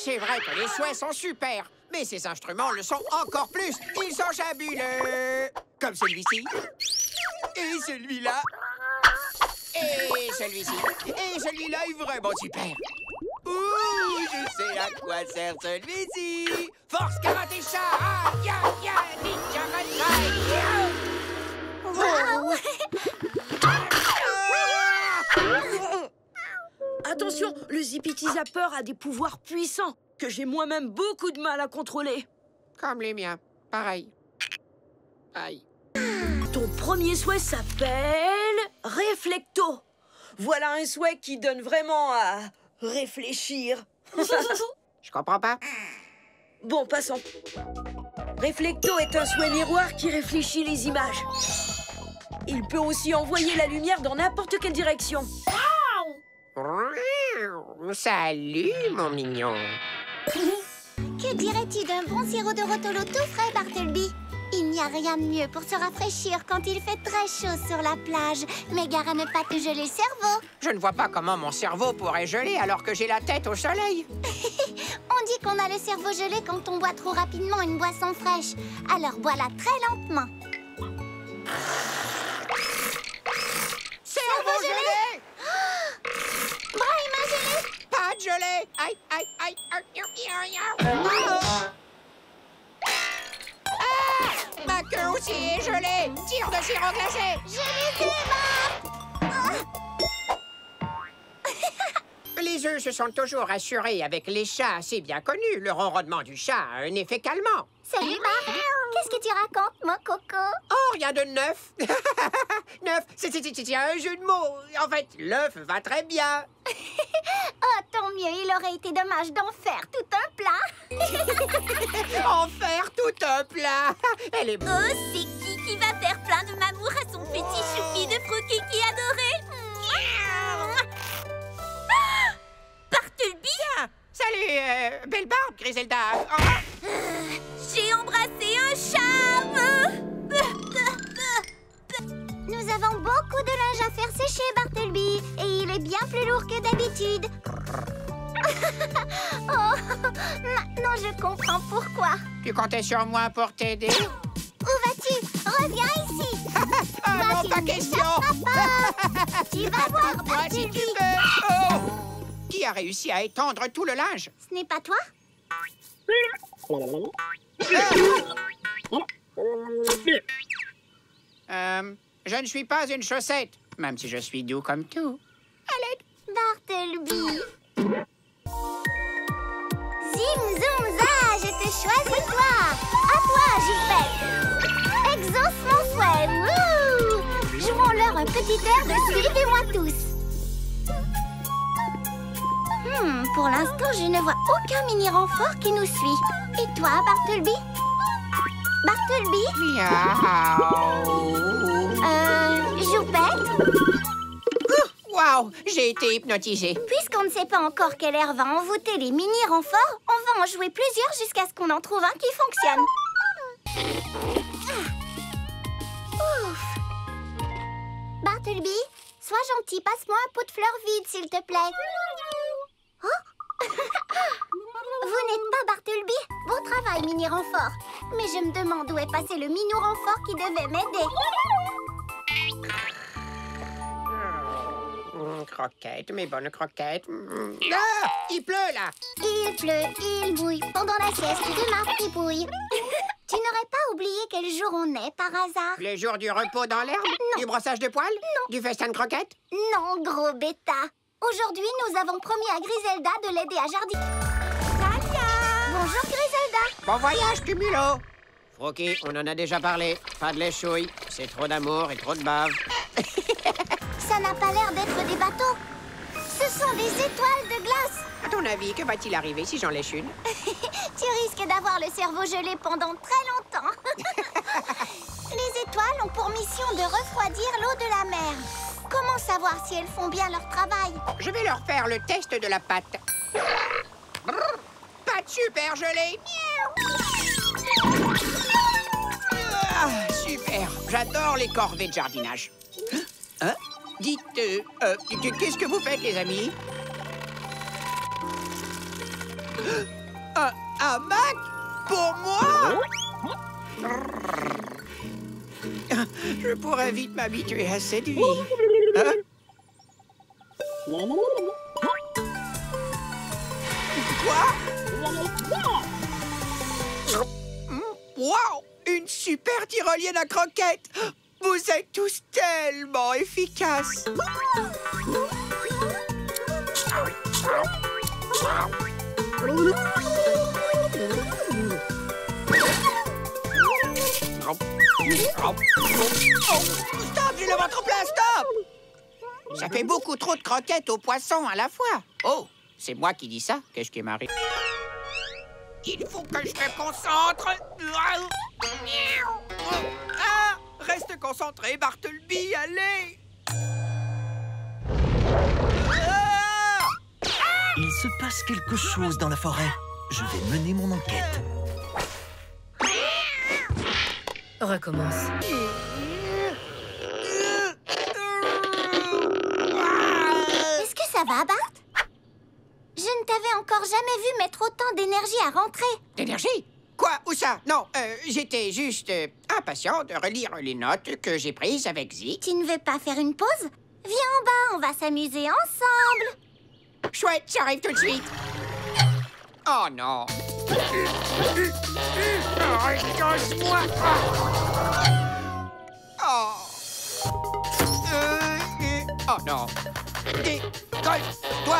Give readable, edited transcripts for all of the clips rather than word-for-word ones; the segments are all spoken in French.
C'est vrai que les souhaits sont super, mais ces instruments le sont encore plus. Ils sont fabuleux. Comme celui-ci. Et celui-là. Et celui-ci. Et celui-là est vraiment super. Ouh, je sais à quoi sert celui-ci. Force karaté chat. Ah, ya, ya, ninja manrai. Attention, le Zippity Zapper a des pouvoirs puissants que j'ai moi-même beaucoup de mal à contrôler. Comme les miens. Pareil. Aïe. Ton premier souhait s'appelle Réflecto. Voilà un souhait qui donne vraiment à réfléchir. Je comprends pas. Bon, passons. Réflecto est un souhait miroir qui réfléchit les images. Il peut aussi envoyer la lumière dans n'importe quelle direction. Salut, mon mignon. Que dirais-tu d'un bon sirop de Rotolo tout frais, Bartleby? Il n'y a rien de mieux pour se rafraîchir quand il fait très chaud sur la plage. Mais gare à ne pas te geler le cerveau. Je ne vois pas comment mon cerveau pourrait geler alors que j'ai la tête au soleil. On dit qu'on a le cerveau gelé quand on boit trop rapidement une boisson fraîche. Alors bois-la très lentement. Cerveau gelé! Brahima gelé! Pas de gelée! Aïe, aïe, aïe, aïe, aïe, aïe, aïe. Ma queue aussi est gelée! Tire de sirop glacé! Gelé Les œufs se sont toujours assurés avec les chats assez bien connus. Le ronronnement du chat a un effet calmant. Salut, Marc! Qu'est-ce que tu racontes, mon coco? Oh, rien de neuf! Neuf, c'est un jeu de mots. En fait, l'œuf va très bien. Oh, tant mieux, il aurait été dommage d'en faire tout un plat. En faire tout un plat. Elle est... Oh, c'est qui va faire plein de mamour à son petit choupi de Frokiki adoré? Bartleby! Salut, belle barbe, Griselda. Oh. J'ai embrassé un charme! Nous avons beaucoup de linge à faire sécher, Bartleby. Et il est bien plus lourd que d'habitude. Oh, maintenant je comprends pourquoi. Tu comptais sur moi pour t'aider? Où vas-tu? Reviens ici. Ah non, Tu pas ne question. m'échapperas pas. Tu vas voir, Moi, si tu Bartleby. veux. Oh. Qui a réussi à étendre tout le linge? Ce n'est pas toi? Je ne suis pas une chaussette, même si je suis doux comme tout. Allez. Bartleby. Zim, zoom, za, je te choisis toi. À toi, Jupette. Exauce mon souhait. Wouh! Jouons-leur un petit air de suivez-moi tous. Pour l'instant, je ne vois aucun mini-renfort qui nous suit. Et toi, Bartleby? Bartleby? Miaou. Jupette? Waouh, j'ai été hypnotisée. Puisqu'on ne sait pas encore quel air va envoûter les mini-renforts, on va en jouer plusieurs jusqu'à ce qu'on en trouve un qui fonctionne. Ouf. Bartleby, sois gentil, passe-moi un pot de fleurs vide, s'il te plaît. Oh. Vous n'êtes pas Bartleby? Bon travail, mini-renfort. Mais je me demande où est passé le mini-renfort qui devait m'aider. Croquettes, mes bonnes croquettes. Ah, il pleut, là. Il pleut, il mouille, pendant la sieste de ma fripouille. Tu n'aurais pas oublié quel jour on est, par hasard? Le jour du repos dans l'herbe? Non. Du brossage de poils? Non. Du festin de croquettes? Non, gros bêta. Aujourd'hui, nous avons promis à Griselda de l'aider à jardiner. Bonjour, Griselda. Bon voyage, Cumulo. Froki, on en a déjà parlé. Pas de léchouille. C'est trop d'amour et trop de bave. Ça n'a pas l'air d'être des bateaux. Ce sont des étoiles de glace. À ton avis, que va-t-il arriver si j'en lèche une? Tu risques d'avoir le cerveau gelé pendant très longtemps. Les étoiles ont pour mission de refroidir l'eau de la mer. Comment savoir si elles font bien leur travail? Je vais leur faire le test de la pâte. Brrr, pâte super gelée. Ah, super. J'adore les corvées de jardinage. Hein? Dites, qu'est-ce que vous faites, les amis? Un hamac? Pour moi? Je pourrais vite m'habituer à cette vie. Hein? Quoi? Wow! Une super tyrolienne à croquettes! Vous êtes tous tellement efficaces! Stop, j'ai le ventre plein, stop! Ça fait beaucoup trop de croquettes aux poissons à la fois. Oh, c'est moi qui dis ça? Qu'est-ce qui m'arrive? Il faut que je me concentre. Ah, reste concentré, Bartleby, allez. Ah! Il se passe quelque chose dans la forêt. Je vais mener mon enquête. Recommence. Est-ce que ça va, Bart? Je ne t'avais encore jamais vu mettre autant d'énergie à rentrer. D'énergie? Quoi? Où ça? Non, j'étais juste impatient de relire les notes que j'ai prises avec Zik. Tu ne veux pas faire une pause? Viens en bas, on va s'amuser ensemble. Chouette, j'arrive tout de suite. Oh non. Arrête-moi. Oh. Oh non. Décolle-toi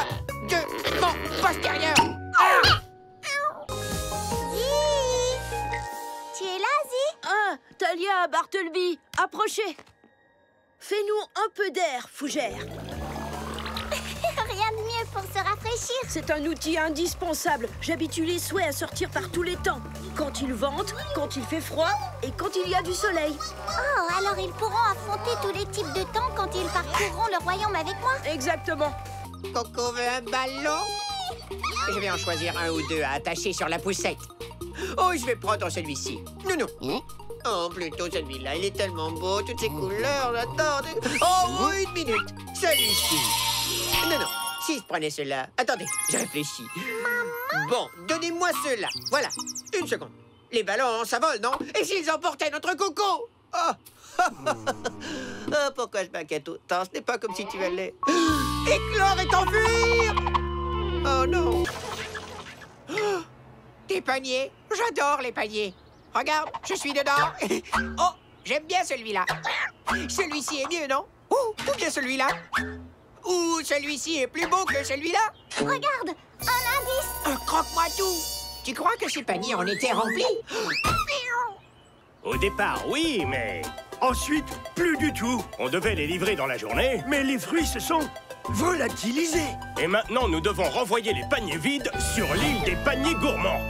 de mon postérieur. Ah! Zik! Tu es là, Zik? Ah, Talia, Bartleby, approchez. Fais-nous un peu d'air, Fougère. Rien de mieux pour se rafraîchir. C'est un outil indispensable. J'habitue les souhaits à sortir par tous les temps. Quand il vente, quand il fait froid et quand il y a du soleil. Oh, alors ils pourront affronter tous les types de temps quand ils parcourront le royaume avec moi. Exactement. Coco veut un ballon? Je vais en choisir un ou deux à attacher sur la poussette. Oh, je vais prendre celui-ci. Non. Oh, plutôt celui-là. Il est tellement beau, toutes ces couleurs, j'adore. Oh, une minute. Celui-ci. Non. Si je prenais cela... Attendez, je réfléchis. Bon, donnez-moi cela. Voilà, une seconde. Les ballons, ça vole, non? Et s'ils emportaient notre Coco? Oh. Oh, pourquoi je m'inquiète autant? Ce n'est pas comme si tu allais éclore et t'enfuir. Oh non. Oh, des paniers. J'adore les paniers. Regarde, je suis dedans. Oh, j'aime bien celui-là. Celui-ci est mieux, non? Ou bien celui-là? Ou celui-ci est plus beau que celui-là? Regarde, un indice. Un croque-moi tout. Tu crois que ces paniers en étaient remplis? Au départ, oui, mais... Ensuite, plus du tout. On devait les livrer dans la journée, mais les fruits se sont volatilisés. Et maintenant, nous devons renvoyer les paniers vides sur l'île des paniers gourmands.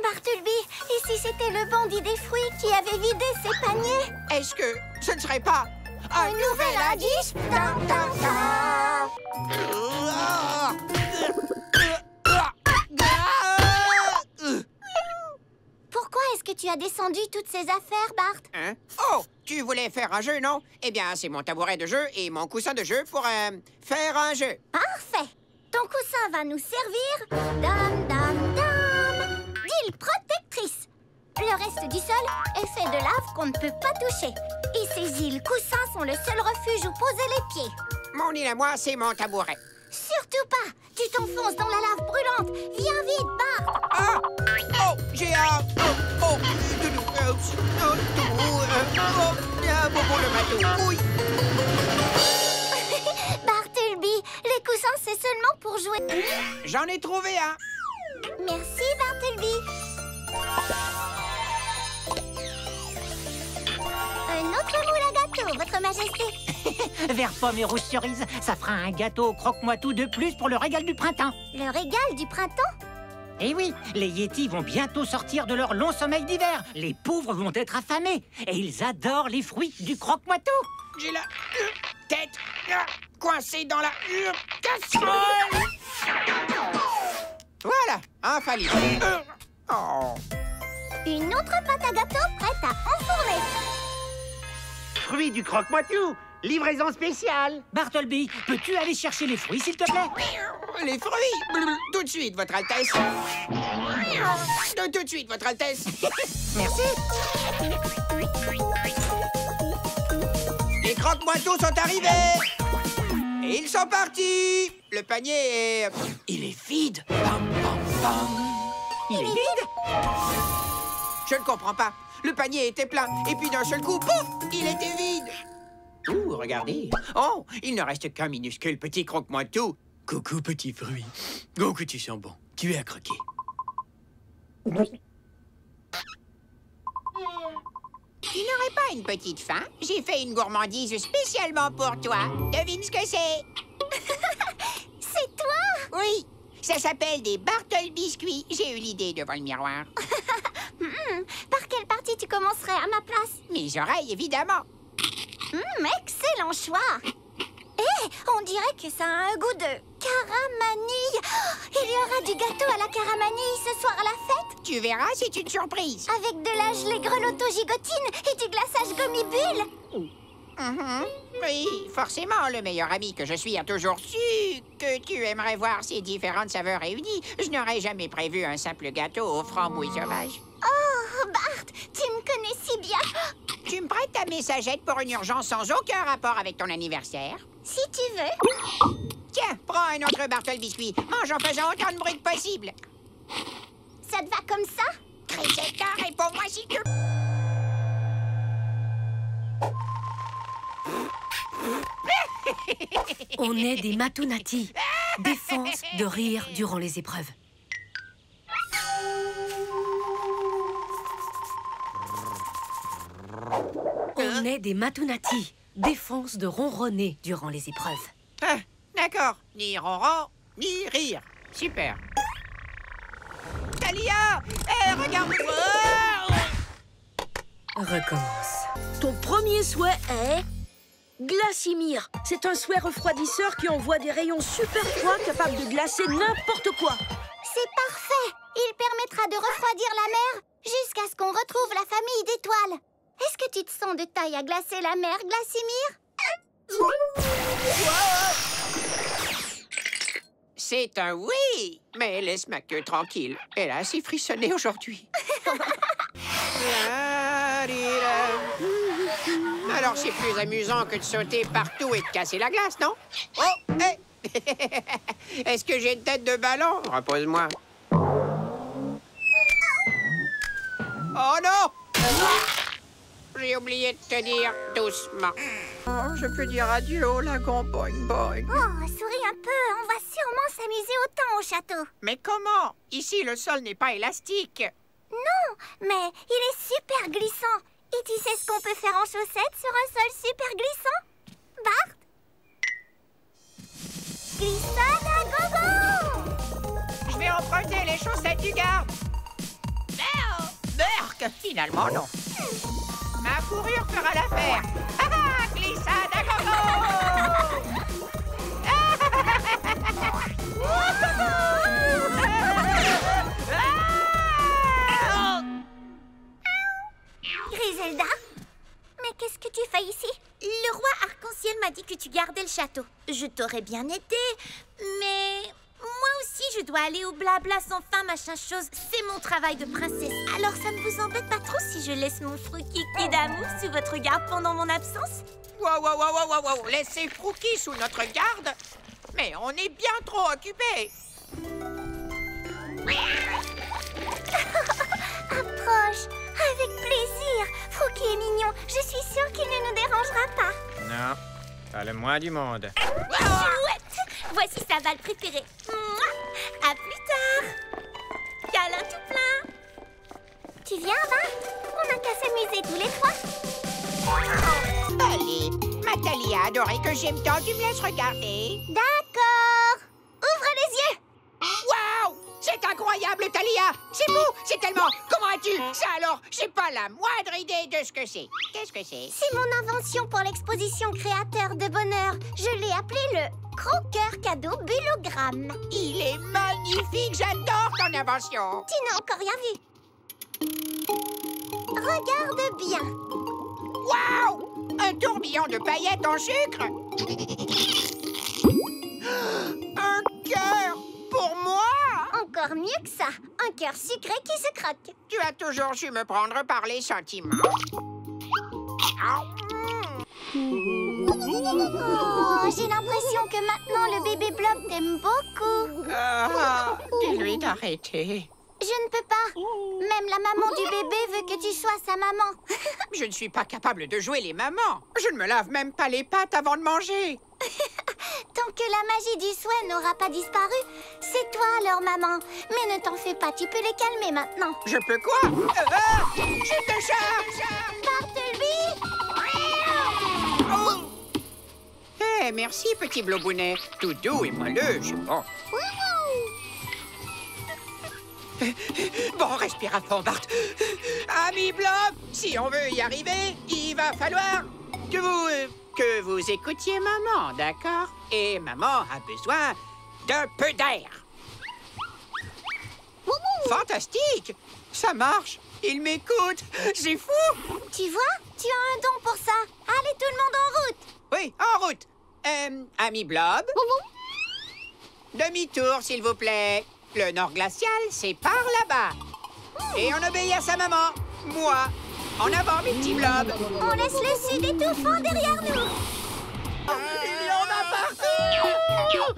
Bartleby, et si c'était le bandit des fruits qui avait vidé ses paniers? Est-ce que ce ne serait pas un nouvel indice? Pourquoi est-ce que tu as descendu toutes ces affaires, Bart? Hein? Oh, tu voulais faire un jeu, non? Eh bien, c'est mon tabouret de jeu et mon coussin de jeu pour faire un jeu. Parfait. Ton coussin va nous servir d'île protectrice. Le reste du sol est fait de lave qu'on ne peut pas toucher. Et ces îles coussins sont le seul refuge où poser les pieds. Mon île à moi, c'est mon tabouret. Surtout pas. Tu t'enfonces dans la lave brûlante. Viens vite, Bart. Ah! Oh, j'ai un... Bobo le bateau. Oui. Bartleby, les coussins, c'est seulement pour jouer. J'en ai trouvé un. Merci, Bartleby. Un autre moule à gâteau, Votre Majesté. Vert pomme et rose cerise, ça fera un gâteau croque-moi tout de plus pour le régal du printemps. Le régal du printemps? Eh oui, les Yétis vont bientôt sortir de leur long sommeil d'hiver. Les pauvres vont être affamés et ils adorent les fruits du croque-moi tout. J'ai la tête coincée dans la casserole. Voilà, infaillible. Oh. Une autre pâte à gâteau prête à enfourner. Fruits du croque-moi tout. livraison spéciale. Bartleby, peux-tu aller chercher les fruits, s'il te plaît? Les fruits? Tout de suite, Votre Altesse. Tout de suite, Votre Altesse. Merci. Les croque-moitos sont arrivés. Et ils sont partis. Le panier est... Il est vide. Bam, bam, bam. Il est vide? Je ne comprends pas. Le panier était plein. Et puis d'un seul coup, pouf, il était vide. Ouh, regardez. Oh, il ne reste qu'un minuscule petit croque-moitou. Coucou, petit fruit. Oh, que tu sens bon. Tu es à croquer. Tu n'aurais pas une petite faim? J'ai fait une gourmandise spécialement pour toi. Devine ce que c'est? C'est toi? Oui, ça s'appelle des Bartle biscuits. J'ai eu l'idée devant le miroir. Par quelle partie tu commencerais à ma place? Mes oreilles, évidemment. Excellent choix. On dirait que ça a un goût de caramanille. Il y aura du gâteau à la caramanille ce soir à la fête. Tu verras, c'est une surprise. Avec de la gelée grelotto-gigotine et du glaçage gommibule. Oui, forcément, le meilleur ami que je suis a toujours su que tu aimerais voir ces différentes saveurs réunies. Je n'aurais jamais prévu un simple gâteau aux framboises sauvages. Oh, Bart, tu me connais si bien. Tu me prêtes ta messagette pour une urgence sans aucun rapport avec ton anniversaire? Si tu veux. Tiens, prends un autre Bartle biscuit. Mange en faisant autant de bruit que possible. Ça te va comme ça? Grisetta, réponds-moi si tu... On est des Matunati. Défense de rire durant les épreuves. On est des Matunati. Défense de ronronner durant les épreuves. Ah, d'accord. Ni ronron, ni rire. Super. Talia! Regarde-moi! Recommence. Ton premier souhait est... Glacimir. C'est un souhait refroidisseur qui envoie des rayons super froids capables de glacer n'importe quoi. C'est parfait. Il permettra de refroidir la mer jusqu'à ce qu'on retrouve la famille d'étoiles. Est-ce que tu te sens de taille à glacer la mer, Glacimir? C'est un oui, mais laisse ma queue tranquille. Elle a assez frissonné aujourd'hui. Alors c'est plus amusant que de sauter partout et de casser la glace, non? Oh, hey. Est-ce que j'ai une tête de ballon? Repose-moi. Oh non! J'ai oublié de te dire doucement. Oh, je peux dire adieu au lagon boing boing. Oh, souris un peu. On va sûrement s'amuser autant au château. Mais comment? Ici, le sol n'est pas élastique. Non, mais il est super glissant. Et tu sais ce qu'on peut faire en chaussettes sur un sol super glissant? Bart? Glissade à gogo! Je vais emprunter les chaussettes du garde. Berk! Finalement, non. Ma fourrure fera l'affaire. Ah, glissade à gogo! Griselda? Mais qu'est-ce que tu fais ici? Le roi Arc-en-Ciel m'a dit que tu gardais le château. Je t'aurais bien aidé, mais moi aussi je dois aller au blabla sans fin machin chose. C'est mon travail de princesse. Alors ça ne vous embête pas trop si je laisse mon Frookie d'amour sous votre garde pendant mon absence? Wow. Laissez Frookie sous notre garde? Mais on est bien trop occupés. Approche, avec plaisir. Frookie est mignon. Je suis sûre qu'il ne nous dérangera pas. Non, pas le moins du monde. Chouette! Voici sa balle préférée. Mouah! À plus tard. Câlin tout plein. Tu viens, Bart? On n'a qu'à s'amuser tous les trois. Allez, Matalia adorait que j'aime tant, tu me laisses regarder. D'accord. Ouvre les yeux. Waouh! C'est incroyable, Talia! C'est beau! C'est tellement... Comment as-tu? Ça alors, j'ai pas la moindre idée de ce que c'est. Qu'est-ce que c'est? C'est mon invention pour l'exposition créateur de bonheur. Je l'ai appelé le croqueur cadeau bulogramme. Il est magnifique! J'adore ton invention! Tu n'as encore rien vu. Regarde bien. Waouh! Un tourbillon de paillettes en sucre. Un cœur pour moi. Encore mieux que ça, un cœur sucré qui se croque. Tu as toujours su me prendre par les sentiments. Oh, j'ai l'impression que maintenant le bébé Blob t'aime beaucoup. Dis-lui d'arrêter. Je ne peux pas. Même la maman du bébé veut que tu sois sa maman. Je ne suis pas capable de jouer les mamans. Je ne me lave même pas les pattes avant de manger. Tant que la magie du souhait n'aura pas disparu, c'est toi leur maman. Mais ne t'en fais pas, tu peux les calmer maintenant. Je peux quoi? Je te charge! Bartleby! Oh. Eh, merci, petit blobounet. Tout doux et moelleux, c'est bon. Bon, respire à fond, Bart. Ami Blob, si on veut y arriver, il va falloir que vous écoutiez maman, d'accord? Et maman a besoin d'un peu d'air. Fantastique! Ça marche! Il m'écoute! C'est fou! Tu vois, tu as un don pour ça. Allez, tout le monde en route! Oui, en route! Ami Blob? Demi-tour, s'il vous plaît. Le nord glacial, c'est par là-bas. Et on obéit à sa maman. Moi, en avant, mes petits blobs. On laisse le sud étouffant derrière nous. Il y en a partout!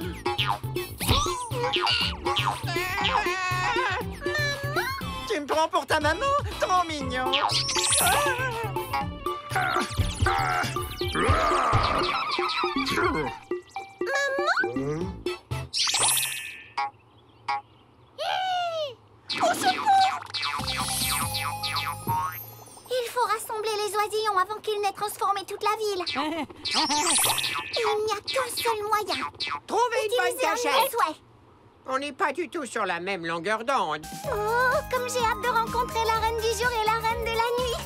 Tu me prends pour ta maman? Trop mignon. Il faut rassembler les oisillons avant qu'ils n'aient transformé toute la ville. Il n'y a qu'un seul moyen. Trouvez une bonne Utiliser un cachette. souhait. On n'est pas du tout sur la même longueur d'onde. Oh, comme j'ai hâte de rencontrer la reine du jour et la reine de la nuit.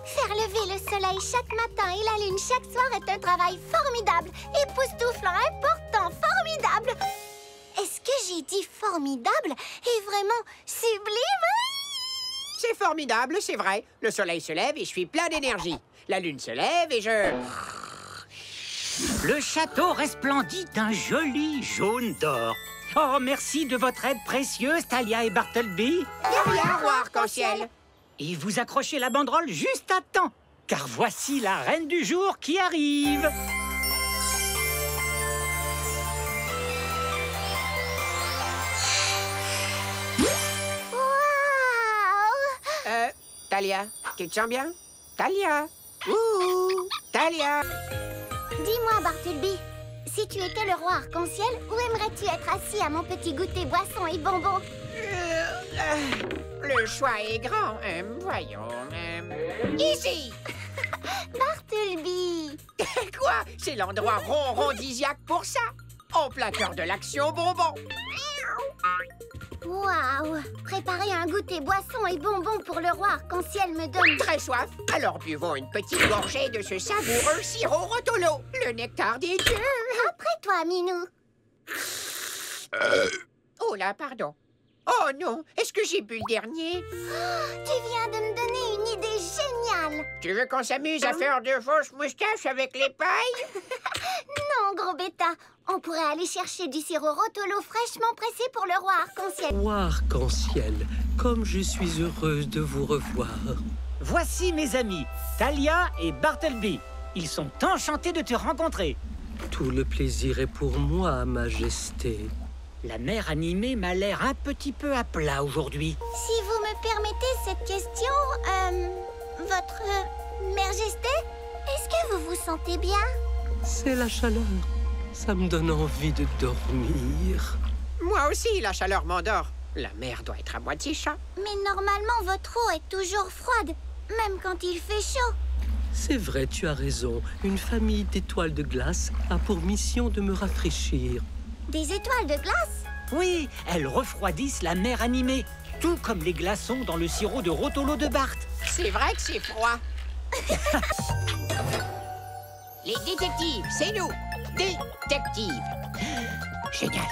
Faire lever le soleil chaque matin et la lune chaque soir est un travail formidable, époustouflant, important, formidable. Est-ce que j'ai dit formidable et vraiment sublime? C'est formidable, c'est vrai. Le soleil se lève et je suis plein d'énergie. La lune se lève et je... Le château resplendit d'un joli jaune d'or. Oh, merci de votre aide précieuse, Talia et Bartleby. De rien, roi arc-en-ciel. Et vous accrochez la banderole juste à temps, car voici la reine du jour qui arrive. Waouh! Talia, tu te sens bien? Talia. Ouh, Talia. Dis-moi, Bartleby, si tu étais le roi arc-en-ciel, où aimerais-tu être assis à mon petit goûter boisson et bonbons? Le choix est grand. Voyons. Ici. Bartleby! Quoi? C'est l'endroit ronrondisiaque pour ça. En plein cœur de l'action bonbon. Waouh! Préparer un goûter boisson et bonbons pour le roi arc-en-ciel me donne... Très soif. Alors buvons une petite gorgée de ce savoureux sirop Rotolo, le nectar des dieux. Après toi, Minou. Oh là, pardon. Oh non, est-ce que j'ai bu le dernier? Tu viens de me donner une idée géniale. Tu veux qu'on s'amuse à faire de fausses moustaches avec les pailles? Non, gros bêta. On pourrait aller chercher du sirop Rotolo fraîchement pressé pour le roi arc-en-ciel. Roi arc-en-ciel, comme je suis heureuse de vous revoir. Voici mes amis, Talia et Bartleby. Ils sont enchantés de te rencontrer. Tout le plaisir est pour moi, Majesté. La mère animée m'a l'air un petit peu à plat aujourd'hui. Si vous me permettez cette question, votre majesté, est-ce que vous vous sentez bien? C'est la chaleur. Ça me donne envie de dormir. Moi aussi, la chaleur m'endort. La mer doit être à moitié chat. Mais normalement, votre eau est toujours froide, même quand il fait chaud. C'est vrai, tu as raison. Une famille d'étoiles de glace a pour mission de me rafraîchir. Des étoiles de glace? Oui, elles refroidissent la mer animée, tout comme les glaçons dans le sirop de Rotolo de Bart. C'est vrai que c'est froid. Les détectives, c'est nous. Détectives. Génial.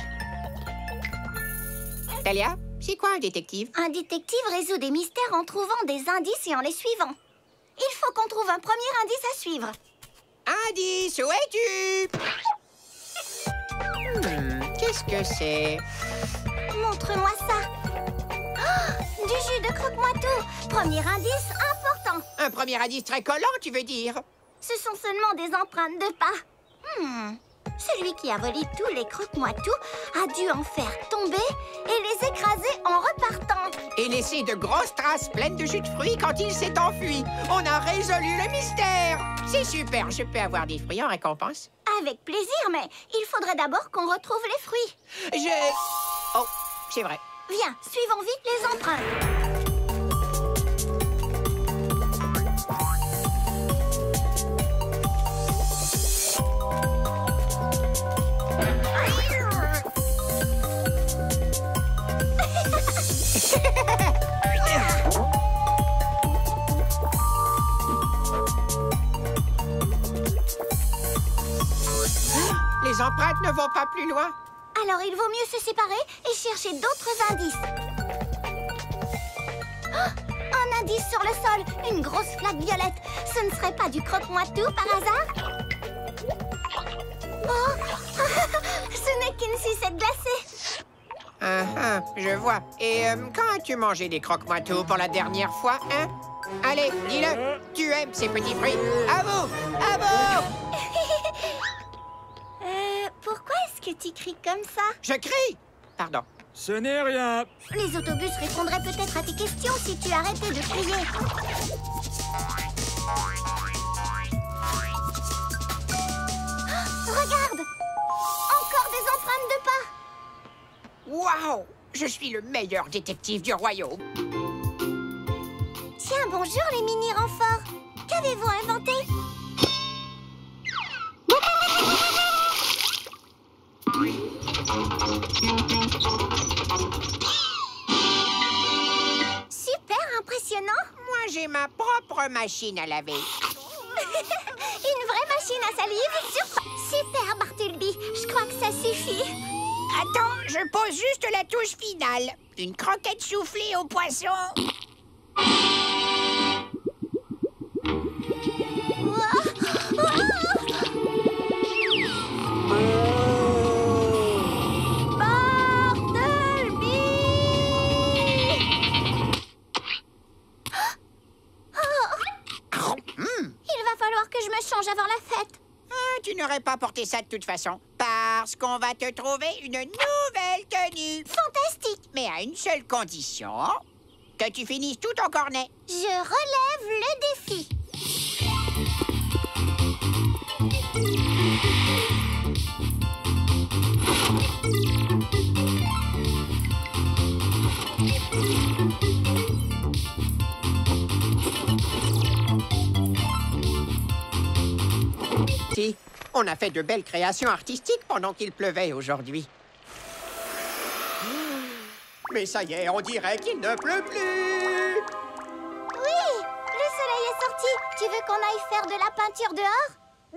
Talia, c'est quoi un détective? Un détective résout des mystères en trouvant des indices et en les suivant. Il faut qu'on trouve un premier indice à suivre. Indice, où es-tu? Qu'est-ce que c'est? Montre-moi ça. Oh, du jus de croque-moi-tout. Premier indice important. Un premier indice très collant, tu veux dire? Ce sont seulement des empreintes de pas. Celui qui a volé tous les croque-moi-tout a dû en faire tomber et les écraser en repartant. Et laisser de grosses traces pleines de jus de fruits quand il s'est enfui. On a résolu le mystère. C'est super, je peux avoir des fruits en récompense? Avec plaisir, mais il faudrait d'abord qu'on retrouve les fruits. Oh, c'est vrai. Viens, suivons vite les empreintes. Les empreintes ne vont pas plus loin. Alors il vaut mieux se séparer et chercher d'autres indices. Oh, un indice sur le sol, une grosse flaque violette. Ce ne serait pas du croque-moi-tout par hasard? Oh, ce n'est qu'une sucette glacée. Je vois. Et quand as-tu mangé des croque-moi-tout pour la dernière fois, hein? Allez, dis-le. Tu aimes ces petits fruits. À vous! À vous! Pourquoi est-ce que tu cries comme ça? Je crie! Pardon. Ce n'est rien. Les autobus répondraient peut-être à tes questions si tu arrêtais de crier. Oh, regarde! Encore des empreintes de pas! Waouh! Je suis le meilleur détective du royaume. Tiens, bonjour les mini-renforts. Qu'avez-vous inventé? Super impressionnant. Moi, j'ai ma propre machine à laver. Une vraie machine à salive? Super, Bartleby. Je crois que ça suffit. Attends, je pose juste la touche finale. Une croquette soufflée au poisson. Avant la fête. Tu n'aurais pas porté ça de toute façon. Parce qu'on va te trouver une nouvelle tenue. Fantastique. Mais à une seule condition. Que tu finisses tout ton cornet. Je relève le défi. On a fait de belles créations artistiques pendant qu'il pleuvait aujourd'hui. Mais ça y est, on dirait qu'il ne pleut plus. Oui, le soleil est sorti. Tu veux qu'on aille faire de la peinture dehors?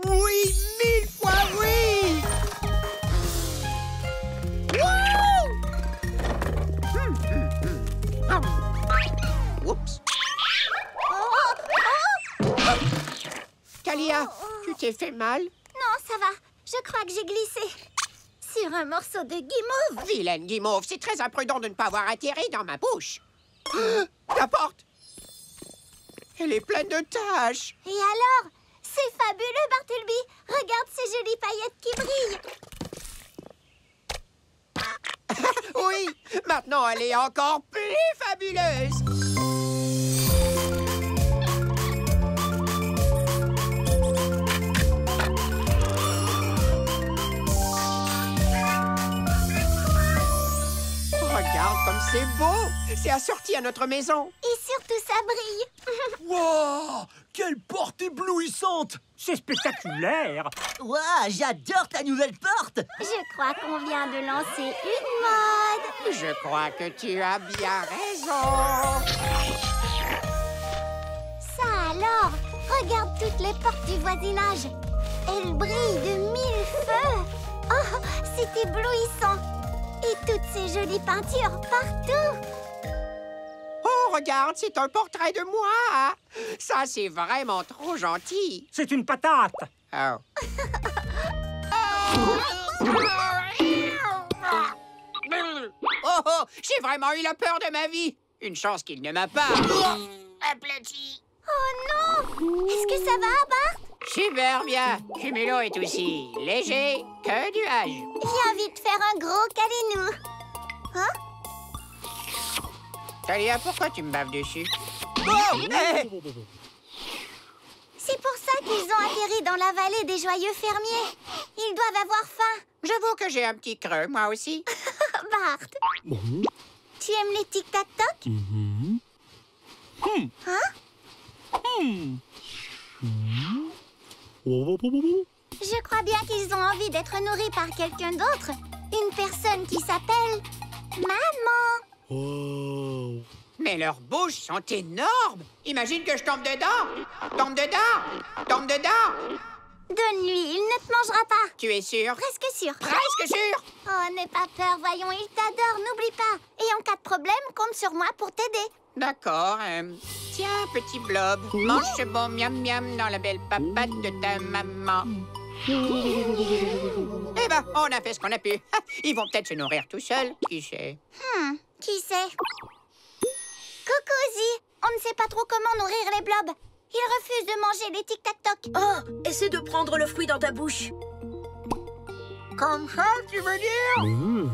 Oui, 1000 fois oui. Oups. Kalia, tu t'es fait mal? Non, ça va. Je crois que j'ai glissé sur un morceau de guimauve. Vilaine guimauve, c'est très imprudent de ne pas avoir atterri dans ma bouche. La porte! Elle est pleine de taches. Et alors? C'est fabuleux, Bartleby. Regarde ces jolies paillettes qui brillent. Oui, maintenant elle est encore plus fabuleuse. Regarde comme c'est beau. C'est assorti à notre maison. Et surtout, ça brille. Wow! Quelle porte éblouissante! C'est spectaculaire. Waouh, j'adore ta nouvelle porte. Je crois qu'on vient de lancer une mode. Je crois que tu as bien raison. Ça alors? Regarde toutes les portes du voisinage. Elles brillent de 1000 feux. Oh, c'est éblouissant. Et toutes ces jolies peintures partout. Oh, regarde, c'est un portrait de moi. Ça, c'est vraiment trop gentil. C'est une patate. Oh. Oh, j'ai vraiment eu la peur de ma vie. Une chance qu'il ne m'a pas aplati. Oh non! Est-ce que ça va, Bart? Super bien. Cumulo est aussi léger que nuage. J'ai envie de faire un gros câlinou. Hein? Talia, pourquoi tu me baves dessus? Oh! C'est pour ça qu'ils ont atterri dans la vallée des joyeux fermiers. Ils doivent avoir faim. J'avoue que j'ai un petit creux, moi aussi. Bart, tu aimes les tic-tac-toc? Hein? Je crois bien qu'ils ont envie d'être nourris par quelqu'un d'autre. Une personne qui s'appelle Maman. Mais leurs bouches sont énormes. Imagine que je tombe dedans. Tombe dedans. Tombe dedans. Donne-lui, il ne te mangera pas. Tu es sûr? Presque sûr. Presque sûr. Oh, n'aie pas peur, voyons, il t'adore, n'oublie pas. Et en cas de problème, compte sur moi pour t'aider. D'accord. Tiens, petit blob, mange ce bon miam-miam dans la belle papate de ta maman. Eh ben, on a fait ce qu'on a pu. Ils vont peut-être se nourrir tout seuls, qui sait? Qui sait? Coucou, Ozzy. On ne sait pas trop comment nourrir les blobs. Ils refusent de manger les tic-tac-toc. Oh, essaie de prendre le fruit dans ta bouche. Comme ça, tu veux dire? Oh,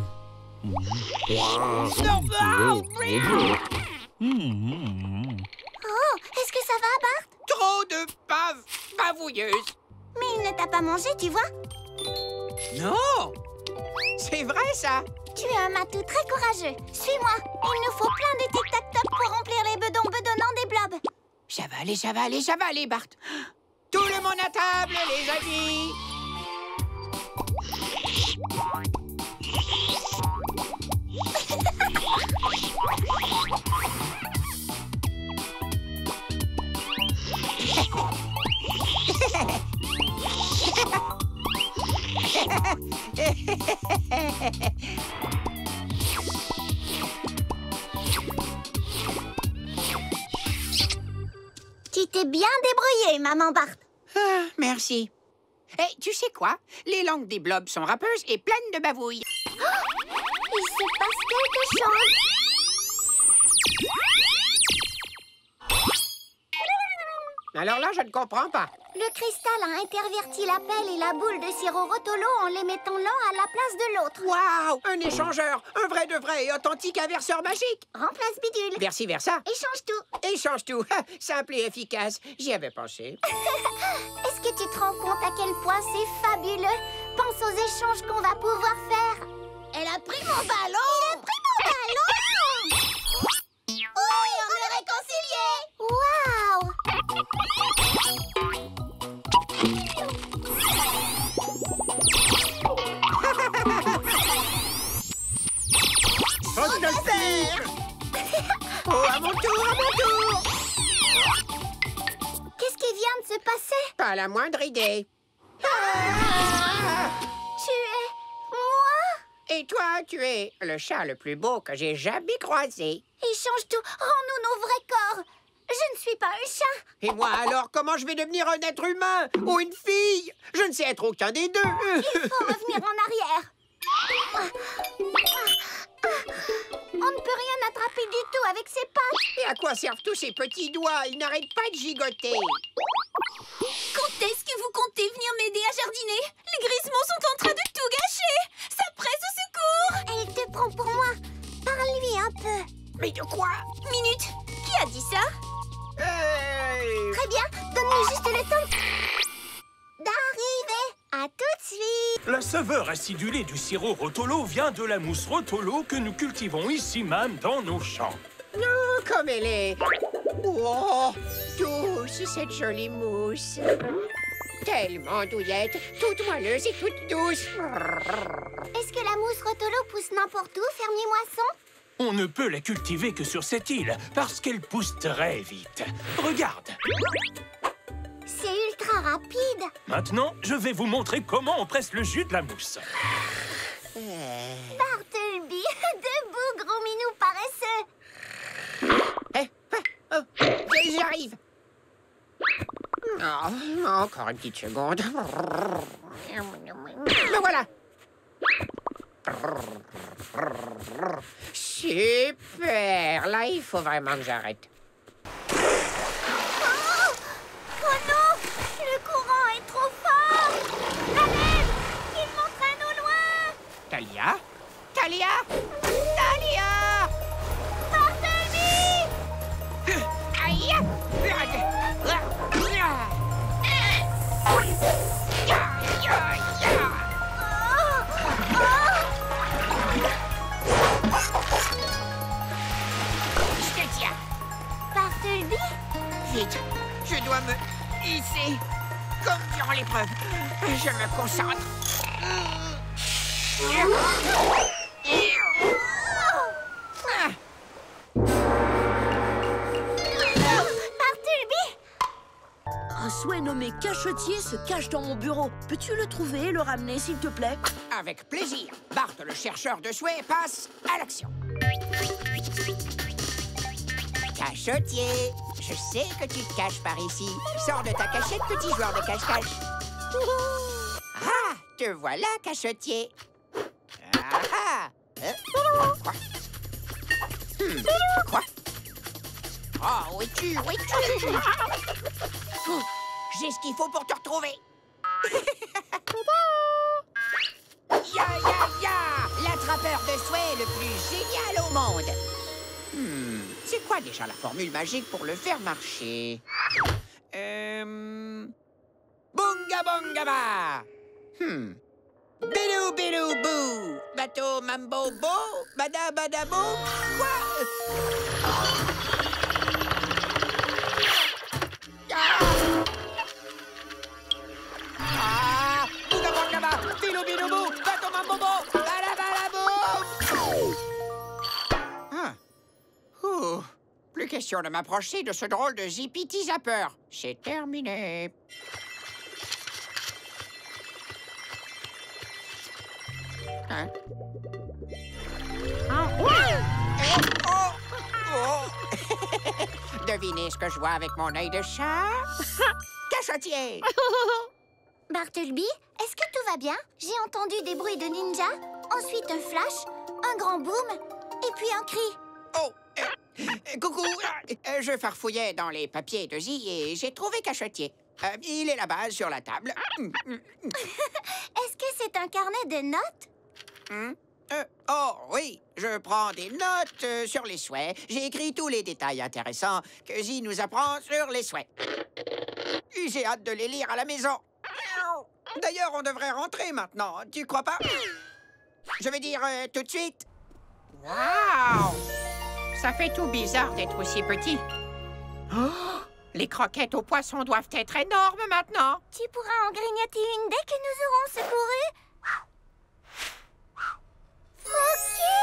est-ce que ça va, Bart? Trop de bavouilleuses. Mais il ne t'a pas mangé, tu vois? Non! C'est vrai, ça? Tu es un matou très courageux. Suis-moi. Il nous faut plein de tic-tac-toc pour remplir les bedons bedonnants des blobs. Ça va aller, ça va aller, ça va aller, Bart. Tout le monde à table, les amis. Tu t'es bien débrouillée, maman Bart. Ah, merci. Eh, tu sais quoi? Les langues des blobs sont râpeuses et pleines de bavouilles. Il se passe quelque chose. Alors là, je ne comprends pas. Le cristal a interverti la pelle et la boule de sirop Rotolo en les mettant l'un à la place de l'autre. Waouh! Un échangeur! Un vrai de vrai et authentique inverseur magique! Remplace bidule. Versi versa. Échange tout. Échange tout. Simple et efficace. J'y avais pensé. Est-ce que tu te rends compte à quel point c'est fabuleux? Pense aux échanges qu'on va pouvoir faire. Elle a pris mon ballon! Elle a pris mon ballon! Oui, on est réconciliés! Waouh! Oh, à mon tour, à mon tour! Qu'est-ce qui vient de se passer? Pas la moindre idée. Tu es... moi? Et toi, tu es le chat le plus beau que j'ai jamais croisé. Échange tout. Rends-nous nos vrais corps. Je ne suis pas un chat. Et moi, alors, comment je vais devenir un être humain ou une fille? Je ne sais être aucun des deux. Il faut revenir en arrière. On ne peut rien attraper du tout avec ses pattes. Et à quoi servent tous ces petits doigts? Ils n'arrêtent pas de gigoter. Quand est-ce que vous comptez venir m'aider à jardiner? Les Grissemons sont en train de tout gâcher. Ça presse au secours. Elle te prend pour moi. Parle-lui un peu. Mais de quoi? Minute, qui a dit ça? Très bien, donne-nous juste le temps d'arriver. À tout de suite. La saveur acidulée du sirop Rotolo vient de la mousse Rotolo que nous cultivons ici même dans nos champs. Non, comme elle est. Oh, douce, cette jolie mousse. Tellement douillette, toute moelleuse et toute douce. Est-ce que la mousse Rotolo pousse n'importe où, fermier Moisson? On ne peut la cultiver que sur cette île parce qu'elle pousse très vite. Regarde. C'est ultra rapide. Maintenant, je vais vous montrer comment on presse le jus de la mousse. Bartleby, debout, gros minou paresseux. J'arrive. Oh, encore une petite seconde. Me voilà. Super. Là, il faut vraiment que j'arrête. Oh non! Le courant est trop fort! La l'aide! Il m'entraîne au loin! Talia? Talia? Talia! Bartleby! Aïe! Je te tiens. Bartleby? Vite, je dois me hisser. Comme durant l'épreuve. Je me concentre. Bartleby! Un souhait nommé Cachetier se cache dans mon bureau. Peux-tu le trouver et le ramener, s'il te plaît? Avec plaisir. Bart, le chercheur de souhaits, passe à l'action. Cachetier, je sais que tu te caches par ici. Sors de ta cachette, petit joueur de cache-cache. Ah, te voilà, Cachetier. Ah, quoi? Quoi? Oh, où es-tu? Où es-tu? J'ai ce qu'il faut pour te retrouver. Ya, ya, ya! L'attrapeur de souhaits le plus génial au monde. C'est quoi déjà la formule magique pour le faire marcher? Bunga bunga ba! Bidou bidou bou! Bateau mambo bo! Bada bada bo! Quoi? Ah! Bunga bunga ba! Bidou bidou bou! Bateau mambo bo! Bada bada bo! Plus question de m'approcher de ce drôle de Zippity Zapper. C'est terminé. Hein? Oh. Devinez ce que je vois avec mon œil de chat? Cachetier! Bartleby, est-ce que tout va bien? J'ai entendu des bruits de ninja, ensuite un flash, un grand boom, et puis un cri. Oh! Coucou! Je farfouillais dans les papiers de Zi et j'ai trouvé Cachetier. Il est là-bas, sur la table. Est-ce que c'est un carnet de notes? Oh, oui, je prends des notes sur les souhaits. J'ai écrit tous les détails intéressants que Zi nous apprend sur les souhaits. J'ai hâte de les lire à la maison. D'ailleurs, on devrait rentrer maintenant, tu crois pas? Je vais dire tout de suite. Waouh! Ça fait tout bizarre d'être aussi petit. Oh, les croquettes aux poissons doivent être énormes maintenant. Tu pourras en grignoter une dès que nous aurons secouru. Frocky!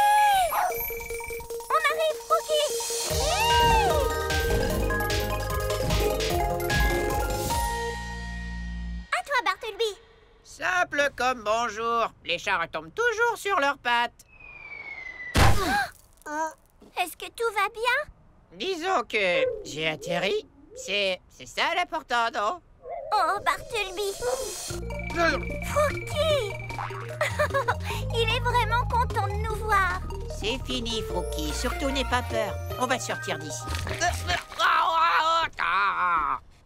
On arrive, Frocky! À toi, Bartleby. Simple comme bonjour. Les chats retombent toujours sur leurs pattes. Est-ce que tout va bien? Disons que j'ai atterri. C'est ça l'important, non? Oh, Bartleby! Frocky! Il est vraiment content de nous voir. C'est fini, Frocky. Surtout, n'aie pas peur. On va sortir d'ici.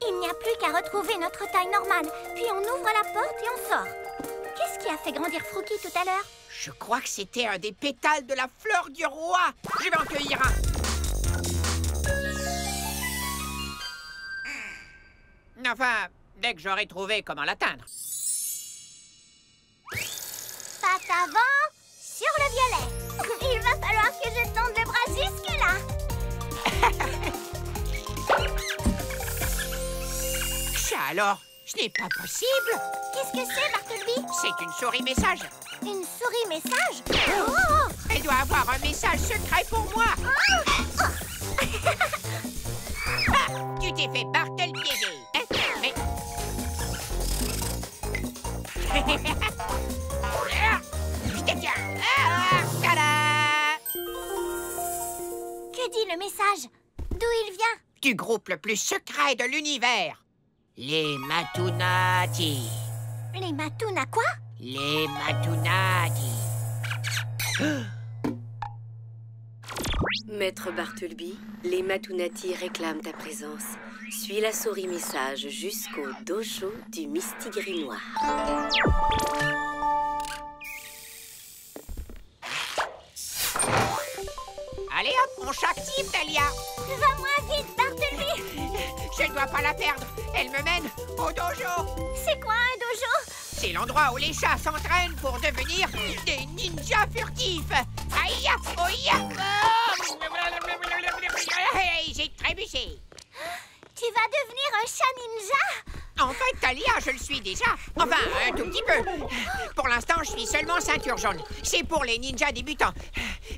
Il n'y a plus qu'à retrouver notre taille normale. Puis on ouvre la porte et on sort. Qu'est-ce qui a fait grandir Frocky tout à l'heure? Je crois que c'était un des pétales de la fleur du roi. Je vais en cueillir un. Enfin, dès que j'aurai trouvé comment l'atteindre. Patte avant, sur le violet. Il va falloir que je tende le bras jusque-là. Ça alors, ce n'est pas possible. Qu'est-ce que c'est, Bartleby? C'est une souris message. Une souris message? Oh! Elle doit avoir un message secret pour moi. Ah, tu t'es fait Bartlepiéger. Hein? Mais... Je te tiens. Tada! Que dit le message? D'où il vient? du groupe le plus secret de l'univers. Les Matunati. Les Matuna quoi? Les Matunati. Maître Bartleby, les Matunati réclament ta présence. Suis la souris message jusqu'au dojo du Mistigris Noir. Allez hop, on s'active, Dahlia. Va moins vite, Bartleby. Je ne dois pas la perdre. Elle me mène au dojo. C'est quoi un dojo? C'est l'endroit où les chats s'entraînent pour devenir des ninjas furtifs. Aïe, oïa. Hey, j'ai trébuché. Tu vas devenir un chat ninja? En fait, Dahlia, je le suis déjà. Enfin, un tout petit peu. Pour l'instant, je suis seulement ceinture jaune. C'est pour les ninjas débutants.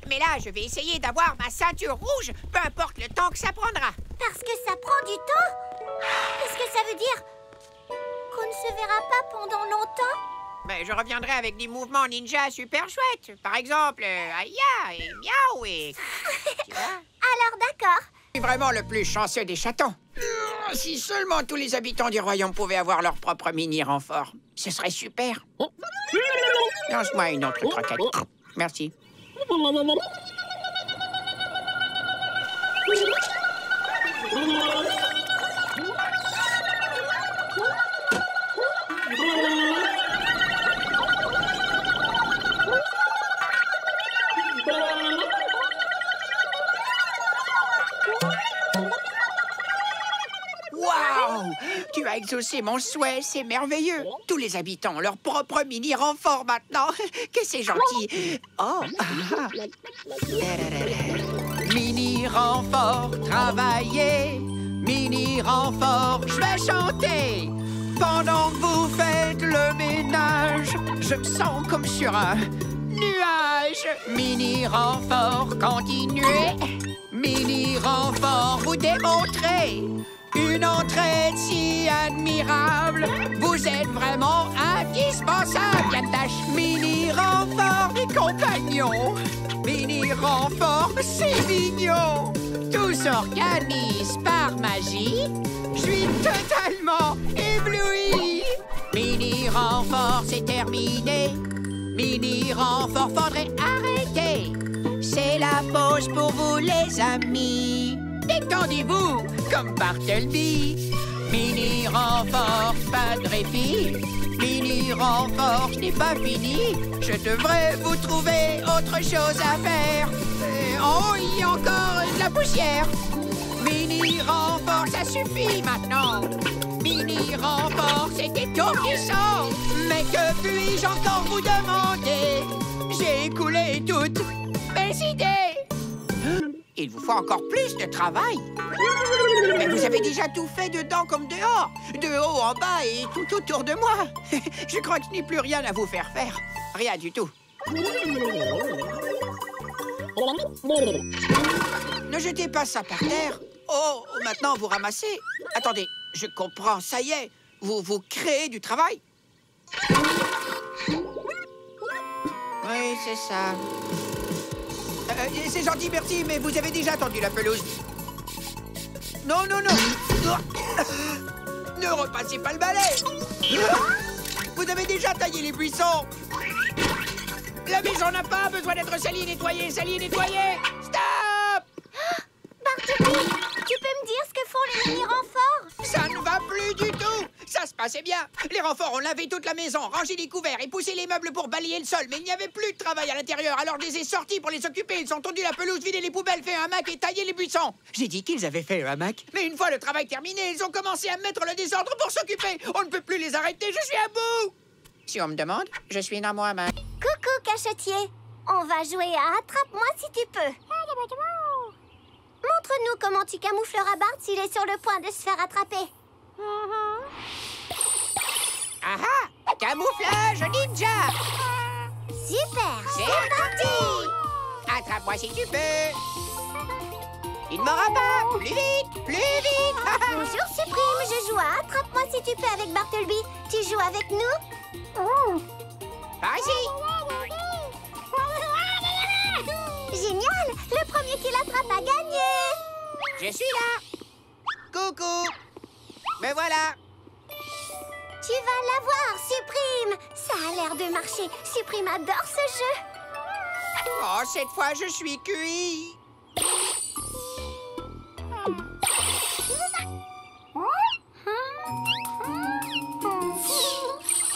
Mais là, je vais essayer d'avoir ma ceinture rouge, peu importe le temps que ça prendra. Parce que ça prend du temps? Est-ce que ça veut dire qu'on ne se verra pas pendant longtemps? Ben, je reviendrai avec des mouvements ninja super chouettes. Par exemple, aïe et miaou et... Tu vois? Alors d'accord. Je suis vraiment le plus chanceux des chatons. Si seulement tous les habitants du royaume pouvaient avoir leur propre mini-renfort, ce serait super. Lance-moi une autre croquette. Merci. Waouh! Tu as exaucé mon souhait, c'est merveilleux. Tous les habitants ont leur propre mini-renfort maintenant. Que c'est gentil. Oh! Mini-renfort, travailler. Mini-renfort, je vais chanter. Pendant que vous faites le ménage, je me sens comme sur un nuage. Mini-renfort, continuez. Mini-renfort, vous démontrez une entraide si admirable. Vous êtes vraiment indispensable. Yann Dash, mini-renfort et compagnons. Mini-renfort, c'est mignon. Tout s'organise par magie. Je suis totalement ébloui. Mini-renfort, c'est terminé. Mini-renfort, faudrait arrêter. C'est la pause pour vous, les amis. Détendez-vous comme Bartleby. Mini-renfort, pas de répit. Mini-renfort, je n'ai pas fini. Je devrais vous trouver autre chose à faire. Oh, il y a encore de la poussière. Mini-renfort, ça suffit maintenant. Mini-renfort, c'est étourdissant. Mais que puis-je encore vous demander? J'ai écoulé toutes mes idées. Il vous faut encore plus de travail. Mais vous avez déjà tout fait dedans comme dehors. De haut en bas et tout autour de moi. Je crois que je n'ai plus rien à vous faire faire. Rien du tout. Ne jetez pas ça par terre. Oh, maintenant vous ramassez. Attendez, je comprends, ça y est. Vous créez du travail. Oui, c'est ça. C'est gentil, merci, mais vous avez déjà tendu la pelouse. Non, non, non. Ne repassez pas le balai. Vous avez déjà taillé les buissons. La maison n'a pas besoin d'être salie et nettoyée. Salie et nettoyée. Stop! Bartleby, tu peux me dire ce que font les mini-renforts? Ça ne va plus du tout. Ça se passait bien. Les renforts ont lavé toute la maison, rangé les couverts et poussé les meubles pour balayer le sol. Mais il n'y avait plus de travail à l'intérieur, alors je les ai sortis pour les occuper. Ils ont tondu la pelouse, vidé les poubelles, fait un hamac et taillé les buissons. J'ai dit qu'ils avaient fait un hamac. Mais une fois le travail terminé, ils ont commencé à mettre le désordre pour s'occuper. On ne peut plus les arrêter, je suis à bout. Si on me demande, je suis dans mon hamac. Coucou, cachetier. On va jouer à Attrape-moi si tu peux. Montre-nous comment tu camoufleras Bart s'il est sur le point de se faire attraper. Ah ah! Camouflage ninja! Super! C'est parti! Attrape-moi si tu peux! Il ne m'aura pas! Plus vite! Plus vite! Bonjour, Suprême! Je joue à Attrape-moi si tu peux avec Bartleby. Tu joues avec nous? Par ici! Génial! Le premier qui l'attrape a gagné! Je suis là! Coucou! Me voilà! Tu vas l'avoir, Supreme! Ça a l'air de marcher. Supreme adore ce jeu. Oh, cette fois, je suis cuit!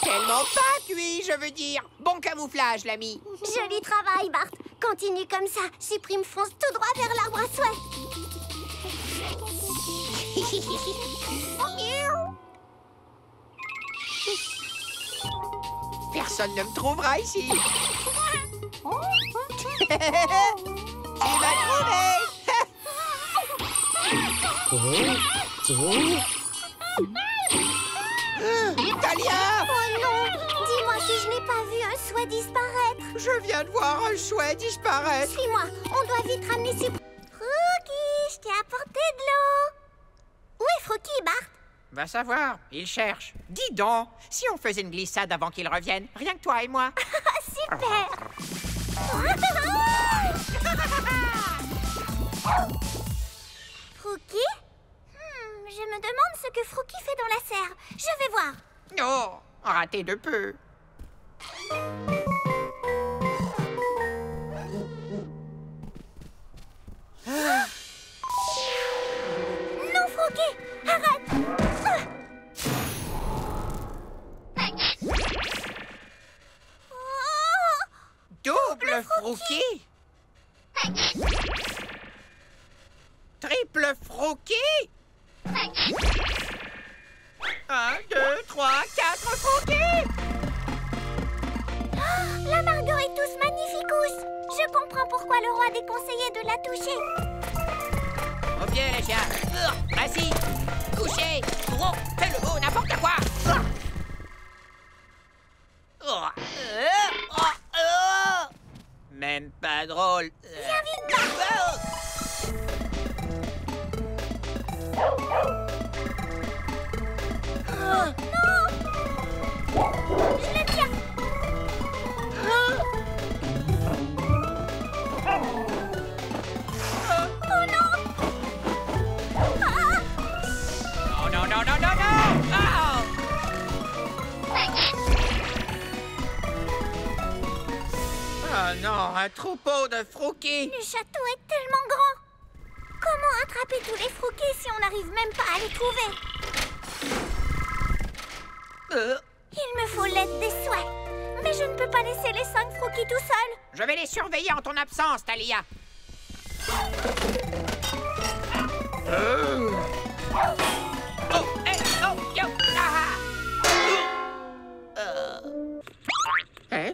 Tellement pas cuit, je veux dire. Bon camouflage, l'ami. Joli travail, Bart. Continue comme ça. Supreme fonce tout droit vers l'arbre à souhait. Personne ne me trouvera ici. Tu m'as trouvé. Talia! Oh non! Dis-moi si je n'ai pas vu un souhait disparaître. Je viens de voir un chouette disparaître. Suis-moi, on doit vite ramener Supreme. Frookie, je t'ai apporté de l'eau. Où est Frookie, Bart? Va savoir, il cherche. Dis donc, si on faisait une glissade avant qu'il revienne, rien que toi et moi. Super! Frookie? Je me demande ce que Frookie fait dans la serre. Je vais voir. Oh, raté de peu. Non, Frookie! Arrête! Double Frookie? Triple Frookie? 1, 2, 3, 4 Frookie! La Margot est tous magnificous. Je comprends pourquoi le roi déconseillait de la toucher. Au pied, les chiens. Assis. Couché. Gros. Fais le beau, n'importe quoi. Même pas drôle. Viens vite, Bart. Non! Je le tiens. Oh non! Oh non, non, non, non, non! Oh non, un troupeau de Frookie! Le château est tellement grand. Comment attraper tous les Frookies si on n'arrive même pas à les trouver? Il me faut l'aide des souhaits. Mais je ne peux pas laisser les 5 Frookies tout seuls. Je vais les surveiller en ton absence, Talia. Oh, hey, oh, yo, Hein?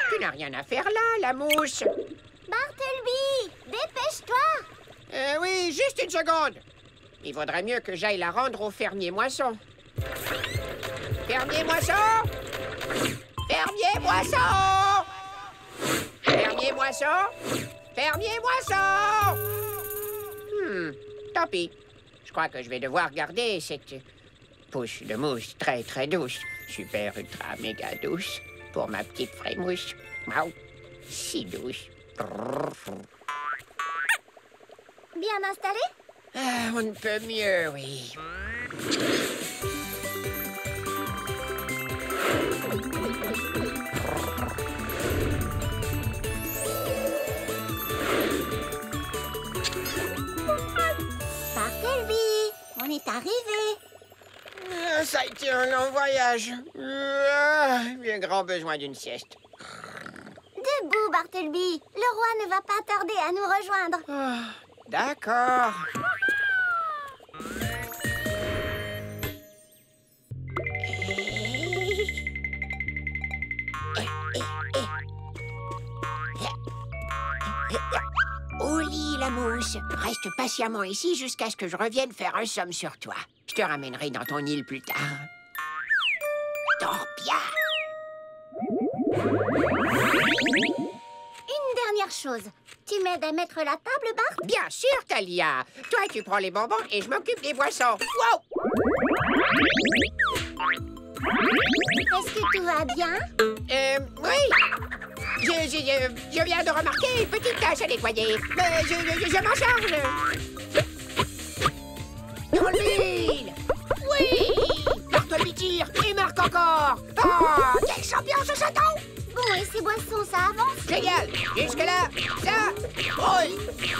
Tu n'as rien à faire là, la mouche. Bartleby, dépêche-toi. Oui, juste une seconde. Il vaudrait mieux que j'aille la rendre au fermier moisson. Fermier moisson! Fermier moisson! Fermier moisson! Fermier moisson! Tant pis. Je crois que je vais devoir garder cette pousse de mousse très très douce. Super ultra méga douce. Pour ma petite frémousse. Miaou. Si douce. Bien installé? Ah, on ne peut mieux, oui. Bartleby, on est arrivé. Ça a été un long voyage. J'ai grand besoin d'une sieste. Debout, Bartleby. Le roi ne va pas tarder à nous rejoindre. D'accord. Au lit, la mousse. Reste patiemment ici jusqu'à ce que je revienne faire un somme sur toi. Je te ramènerai dans ton île plus tard. Dors bien. Une dernière chose. Tu m'aides à mettre la table, Bart? Bien sûr, Talia. Toi, tu prends les bonbons et je m'occupe des boissons. Wow! Est-ce que tout va bien? Oui. Je viens de remarquer une petite tâche à nettoyer. Mais je m'en charge. Bartleby! Oui! Bartleby tire et marque encore! Ah! Quel champion ce chaton! Bon, et ces boissons, ça avance? Génial! Jusque-là, ça roule!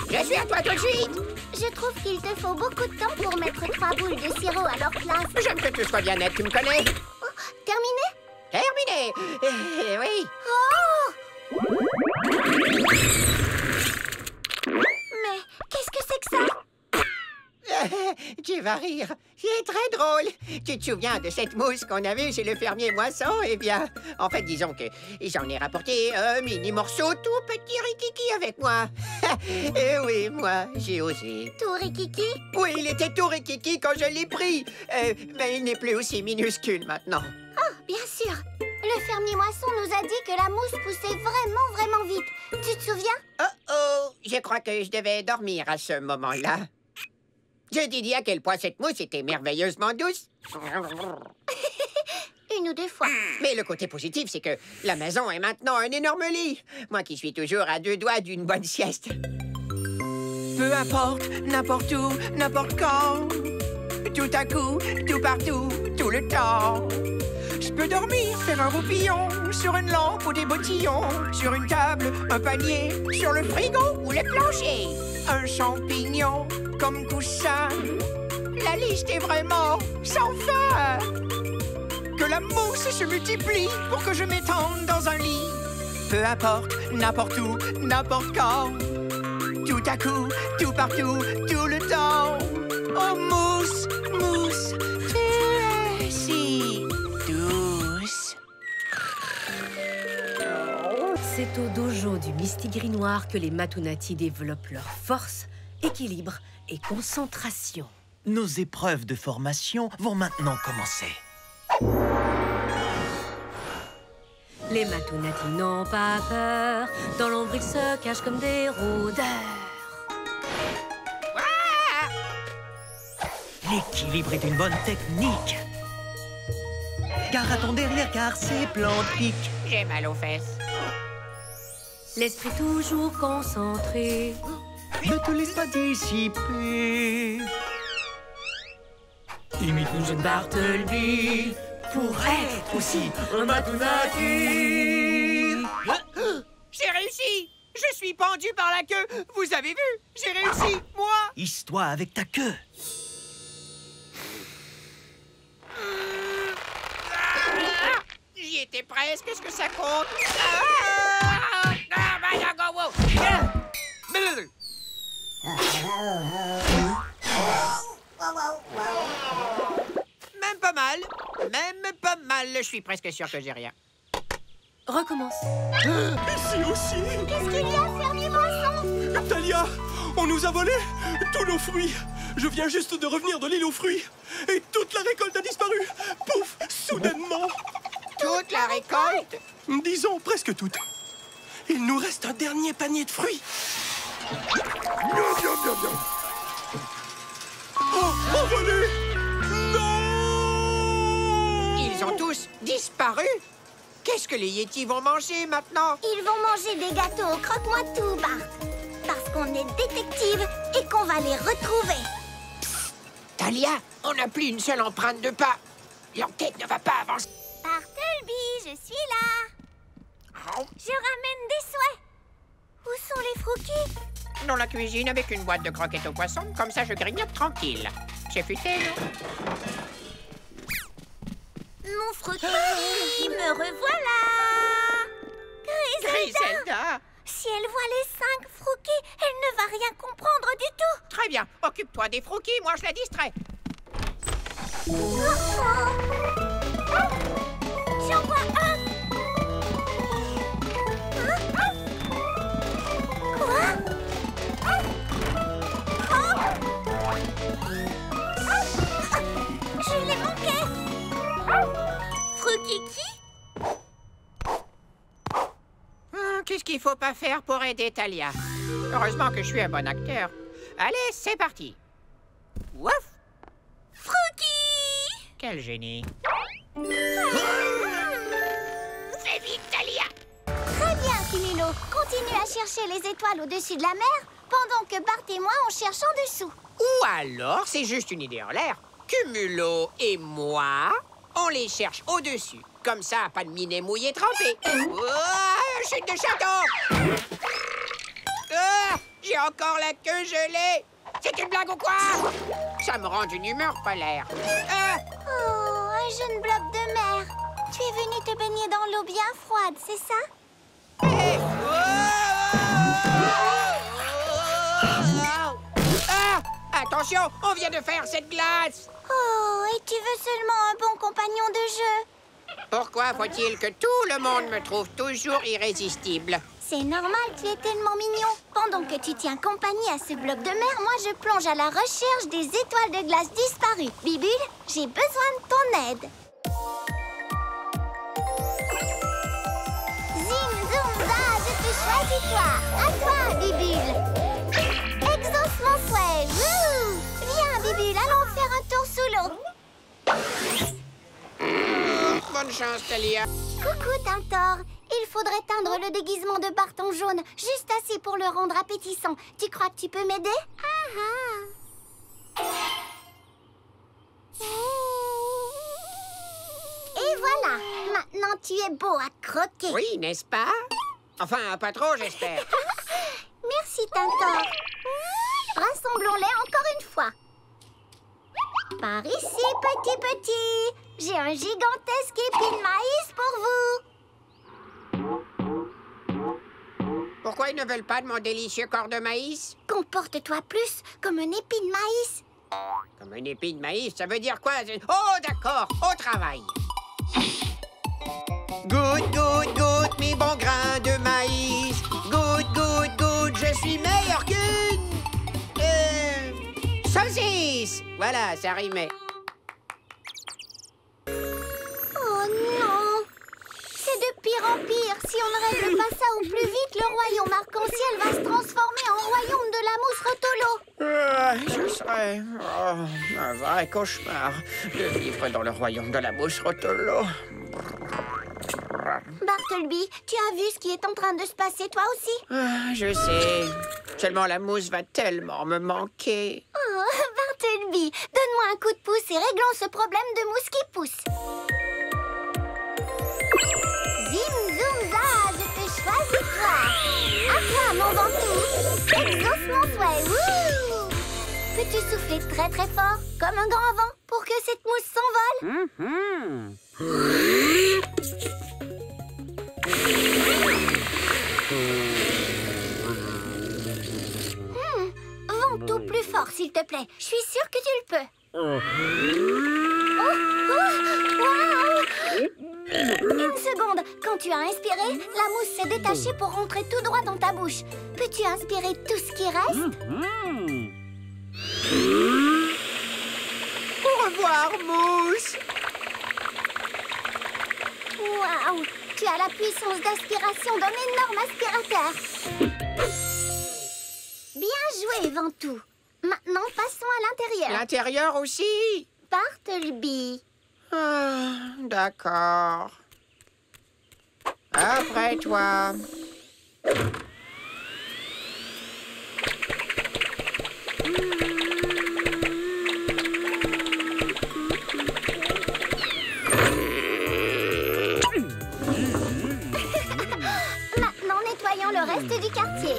Je suis à toi tout de suite! Je trouve qu'il te faut beaucoup de temps pour mettre 3 boules de sirop à leur place. J'aime que tout soit bien net, tu me connais? Oh, terminé? Terminé! Oui! Oh! Mais qu'est-ce que c'est que ça? Tu vas rire. C'est très drôle. Tu te souviens de cette mousse qu'on avait chez le fermier Moisson? Eh bien, en fait, disons que j'en ai rapporté un mini morceau tout petit rikiki avec moi. Et oui, moi, j'ai osé. Tout rikiki? Oui, il était tout rikiki quand je l'ai pris. Mais il n'est plus aussi minuscule maintenant. Oh, bien sûr. Le fermier Moisson nous a dit que la mousse poussait vraiment vite. Tu te souviens? Oh, je crois que je devais dormir à ce moment-là. Je t'ai dit à quel point cette mousse était merveilleusement douce. Une ou deux fois. Mais le côté positif, c'est que la maison est maintenant un énorme lit. Moi qui suis toujours à 2 doigts d'une bonne sieste. Peu importe, n'importe où, n'importe quand. Tout à coup, tout partout, tout le temps. Je peux dormir, faire un roupillon sur une lampe ou des bottillons, sur une table, un panier, sur le frigo ou le plancher. Un champignon comme coussin. La liste est vraiment sans fin. Que la mousse se multiplie pour que je m'étende dans un lit. Peu importe, n'importe où, n'importe quand. Tout à coup, tout partout, tout le temps. Oh mousse, mousse, tu es si douce. C'est au dojo du Mistigris Noir que les Matunati développent leur force, équilibre et concentration. Nos épreuves de formation vont maintenant commencer. Les Matunati n'ont pas peur, dans l'ombre ils se cachent comme des rôdeurs. L'équilibre est une bonne technique. Gare à ton derrière, car ces plantes piquent. J'ai mal aux fesses. L'esprit toujours concentré. Ne te laisse pas dissiper. Imite une jeune Bartleby pour être aussi un Matunati. J'ai réussi! Je suis pendu par la queue! Vous avez vu? J'ai réussi, moi! Hisse-toi avec ta queue. J'y étais presque, est-ce que ça compte? Même pas mal, je suis presque sûr que j'ai rien. Recommence. Ici aussi. Qu'est-ce qu'il y a, fermier Moisson? Talia, on nous a volé tous nos fruits. Je viens juste de revenir de l'île aux fruits. Et toute la récolte a disparu. Pouf, soudainement. Toute la récolte? Disons presque toute. Il nous reste un dernier panier de fruits. Bien. Oh, envolé! Non! Ils ont tous disparu? Qu'est-ce que les Yetis vont manger maintenant? Ils vont manger des gâteaux au croque-moi-tout, Bart. Parce qu'on est détective et qu'on va les retrouver. Psst, Talia, on n'a plus une seule empreinte de pas. L'enquête ne va pas avancer. Bartleby, je suis là. Je ramène des souhaits. Où sont les Frookies? Dans la cuisine avec une boîte de croquettes au poisson. Comme ça, je grignote tranquille. C'est futé, non? Mon Frookie, me revoilà. Griselda! Si elle voit les 5 Frookies, elle ne va rien comprendre du tout. Très bien, occupe-toi des Frookies, moi je la distrais. J'en vois un. Quoi? Je l'ai manqué. Frookie qui? Qu'est-ce qu'il faut pas faire pour aider Talia? Heureusement que je suis un bon acteur. Allez, c'est parti. Wouf! Frookie! Quel génie. Fais vite, Talia! Très bien, Cumulot. Continue à chercher les étoiles au-dessus de la mer, pendant que Bart et moi, on cherche en dessous. Ou alors, c'est juste une idée en l'air. Cumulo et moi, on les cherche au-dessus. Comme ça, pas de minet mouillé trempé. Oh, chute de château! Ah, j'ai encore la queue gelée. C'est une blague ou quoi? Ça me rend d'une humeur polaire. Ah. Oh, un jeune blob de mer. Tu es venu te baigner dans l'eau bien froide, c'est ça? Hey. Ah, attention, on vient de faire cette glace. Oh, et tu veux seulement un bon compagnon de jeu? Pourquoi faut-il que tout le monde me trouve toujours irrésistible? C'est normal, tu es tellement mignon. Pendant que tu tiens compagnie à ce blob de mer, moi je plonge à la recherche des étoiles de glace disparues. Bibule, j'ai besoin de ton aide. Zim, zoom, za, je te choisis toi. À toi, Bibule. Exauce mon souhait. Wouh! Viens, Bibule, allons faire un tour sous l'eau. Bonne chance, Talia. Coucou, Tintor. Il faudrait teindre le déguisement de Bart en jaune, juste assez pour le rendre appétissant. Tu crois que tu peux m'aider? Et voilà. Maintenant, tu es beau à croquer. Oui, n'est-ce pas? Enfin, pas trop, j'espère. Merci, Tintor. Rassemblons-les encore une fois. Par ici, petit. J'ai un gigantesque épi de maïs pour vous. Pourquoi ils ne veulent pas de mon délicieux corps de maïs? Comporte-toi plus comme un épi de maïs. Comme un épi de maïs, ça veut dire quoi? Oh, d'accord, au travail. Goutte, goutte, goutte, mes bons grains de maïs. Goutte, goutte, goutte, je suis meilleur qu'une... saucisse. Voilà, ça rimait. Oh non! C'est de pire en pire. Si on ne règle pas ça au plus vite, le royaume arc-en-ciel va se transformer en royaume de la mousse rotolo. Ce serait un vrai cauchemar de vivre dans le royaume de la mousse rotolo. Bartleby, tu as vu ce qui est en train de se passer, toi aussi? Je sais. Seulement la mousse va tellement me manquer. Oh, Bartleby, donne-moi un coup de pouce et réglons ce problème de mousse qui pousse. Zim, zoom, za, je te choisis toi. À toi, mon ventoux. Exauce mon souhait. Wouh! Peux-tu souffler très très fort, comme un grand vent, pour que cette mousse s'envole? Ventoux plus fort, s'il te plaît. Je suis sûre que tu le peux. Une seconde. Quand tu as inspiré, la mousse s'est détachée pour rentrer tout droit dans ta bouche. Peux-tu inspirer tout ce qui reste? Au revoir, mousse. Waouh! Tu as la puissance d'aspiration d'un énorme aspirateur. Bien joué, Ventoux. Maintenant, passons à l'intérieur. L'intérieur aussi? Bartleby. Ah, d'accord. Après toi. Maintenant, nettoyons le reste du quartier.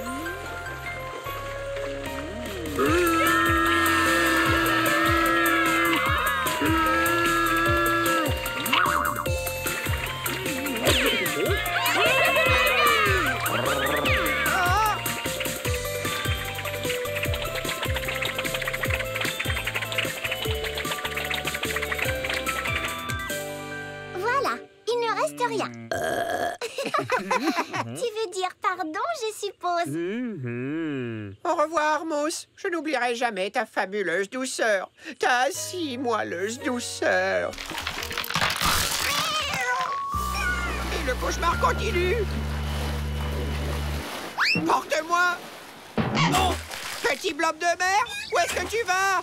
Voilà, il ne reste rien. Tu veux dire pardon, je suppose? Au revoir, mousse. Je n'oublierai jamais ta fabuleuse douceur. Ta si moelleuse douceur. Et le cauchemar continue. Porte-moi. Oh, petit blob de mer, où est-ce que tu vas?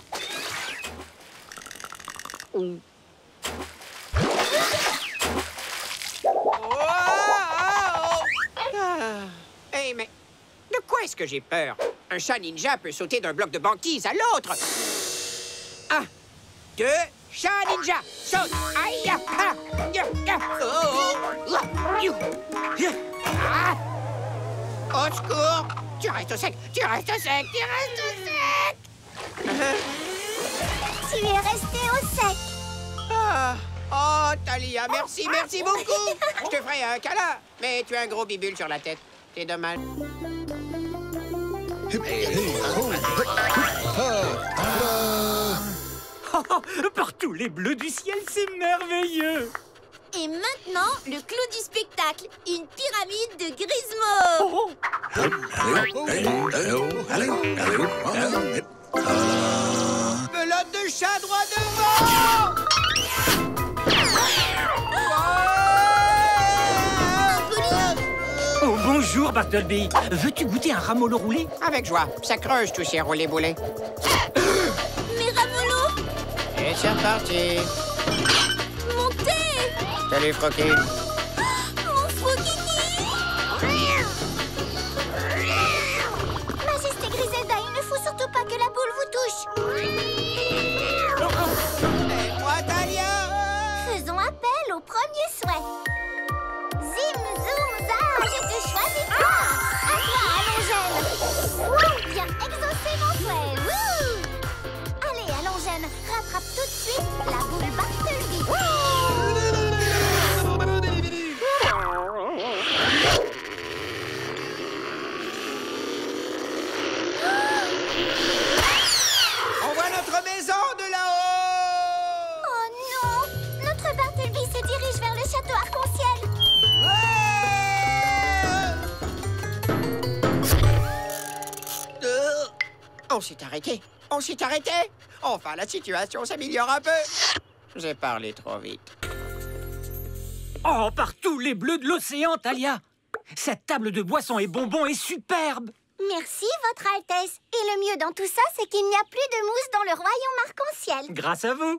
Hey, mais de quoi est-ce que j'ai peur? Un chat ninja peut sauter d'un bloc de banquise à l'autre. 1, 2, chat ninja, saute. Aïe, ah, ya, ya. Ah. Au secours. Tu restes au sec, tu restes au sec, tu restes au sec. Tu es resté au sec. Ah. Oh, Thalia, merci, merci beaucoup. Je te ferai un câlin, mais tu as un gros bibule sur la tête. C'est dommage. Par tous les bleus du ciel, c'est merveilleux. Et maintenant, le clou du spectacle, une pyramide de Grismo. Pelote de chat droit devant. Oh, bonjour, Bartleby. Veux-tu goûter un ramolo roulé? Avec joie. Ça creuse tous ces roulés boulets. Mais Ramolo! Et c'est reparti. Montez! Salut, Frocky. Mon Frokiki! Majesté Griselda, il ne faut surtout pas que la boule vous touche. Aide-moi, Thalia. Faisons appel au premier souhait. Zim, zoom, za, je te choisis toi. À toi, Allongène. Ouh, viens exaucer mon souhait. Wouh. Allez, Allongène, rattrape tout de suite la boule Bartleby. On voit notre maison de là-haut. Oh non, notre Bartleby se dirige vers le château arc-en-ciel. On s'est arrêté. On s'est arrêté. Enfin, la situation s'améliore un peu. J'ai parlé trop vite. Oh, par tous les bleus de l'océan, Thalia. Cette table de boissons et bonbons est superbe. Merci, Votre Altesse. Et le mieux dans tout ça, c'est qu'il n'y a plus de mousse dans le royaume arc-en-ciel. Grâce à vous.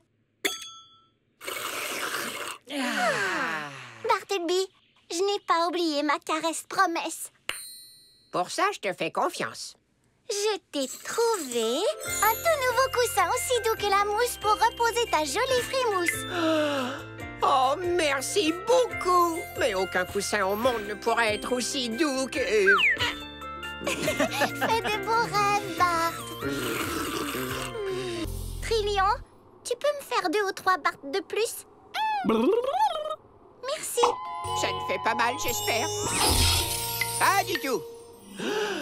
Bartleby, je n'ai pas oublié ma caresse promesse. Pour ça, je te fais confiance. Je t'ai trouvé un tout nouveau coussin aussi doux que la mousse pour reposer ta jolie frimousse. Oh, merci beaucoup. Mais aucun coussin au monde ne pourrait être aussi doux que... Fais de beaux rêves, Bart. Trillion, tu peux me faire 2 ou 3 Bart de plus? Merci. Ça ne fait pas mal, j'espère. Pas du tout.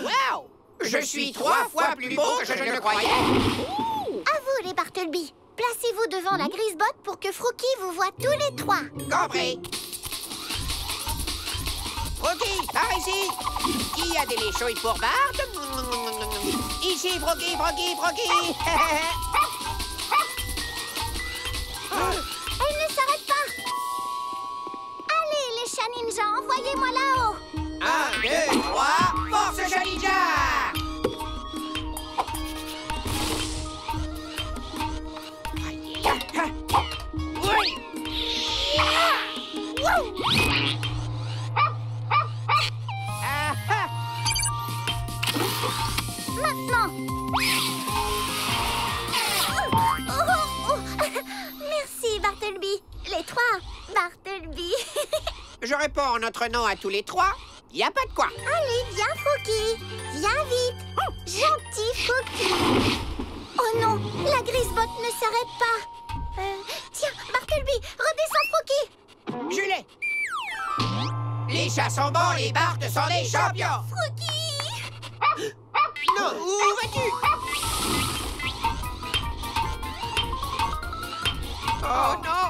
Wow! Je suis 3 fois plus beau que je ne le croyais. À vous, les Bartleby. Placez-vous devant la grisebotte pour que Frookie vous voie tous les 3. Compris. Frookie, par ici. Qui a des lait chauds pour Bart? Ici, Frookie, Frookie, Frookie. Elle ne s'arrête pas. Allez, les chats ninjas, envoyez-moi là-haut. 1, 2, 3, force chat ninja! Oui! Maintenant. Merci, Bartleby. Les 3, Bartleby. Je réponds notre nom à tous les 3. Y a pas de quoi. Allez, viens, Frookie. Viens vite. Gentil Frookie. Oh non, la grisebotte ne s'arrête pas. Tiens, Bartleby, redescends, Frookie. Je l'ai. Les chats sont bons, les Bart sont des champions. Frookie. Non, où vas-tu? Oh non!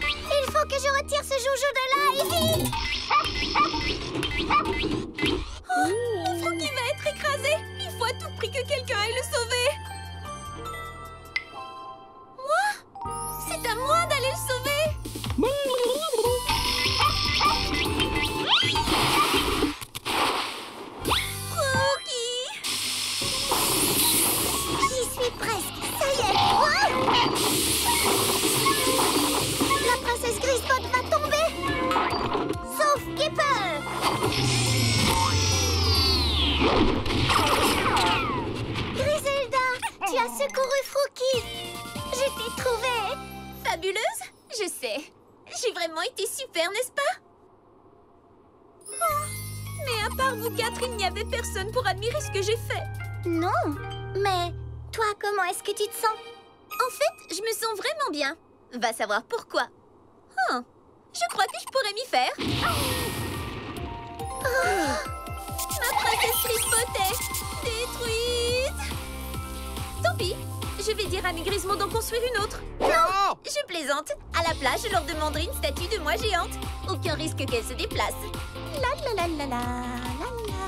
Il faut que je retire ce joujou de là et vite. Oh, Frookie va être écrasé. Il faut à tout prix que quelqu'un aille le sauver. Moi? C'est à moi d'aller le sauver. Griselda, tu as secouru Frookie. Je t'ai trouvée. Fabuleuse? Je sais. J'ai vraiment été super, n'est-ce pas? Mais à part vous quatre, il n'y avait personne pour admirer ce que j'ai fait. Non, mais toi, comment est-ce que tu te sens? En fait, je me sens vraiment bien. Va savoir pourquoi. Je crois que je pourrais m'y faire. Ma princesse Tripotée détruite. Tant pis, je vais dire à mes Grismos d'en construire une autre. Non! Je plaisante. À la place, je leur demanderai une statue de moi géante. Aucun risque qu'elle se déplace. La la la la la la la.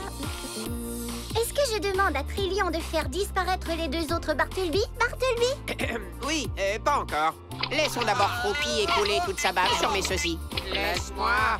Est-ce que je demande à Trillion de faire disparaître les deux autres Bartleby? Bartleby? Oui, pas encore. Laissons d'abord Frookie écouler toute sa bave sur mes sosis. Laisse-moi.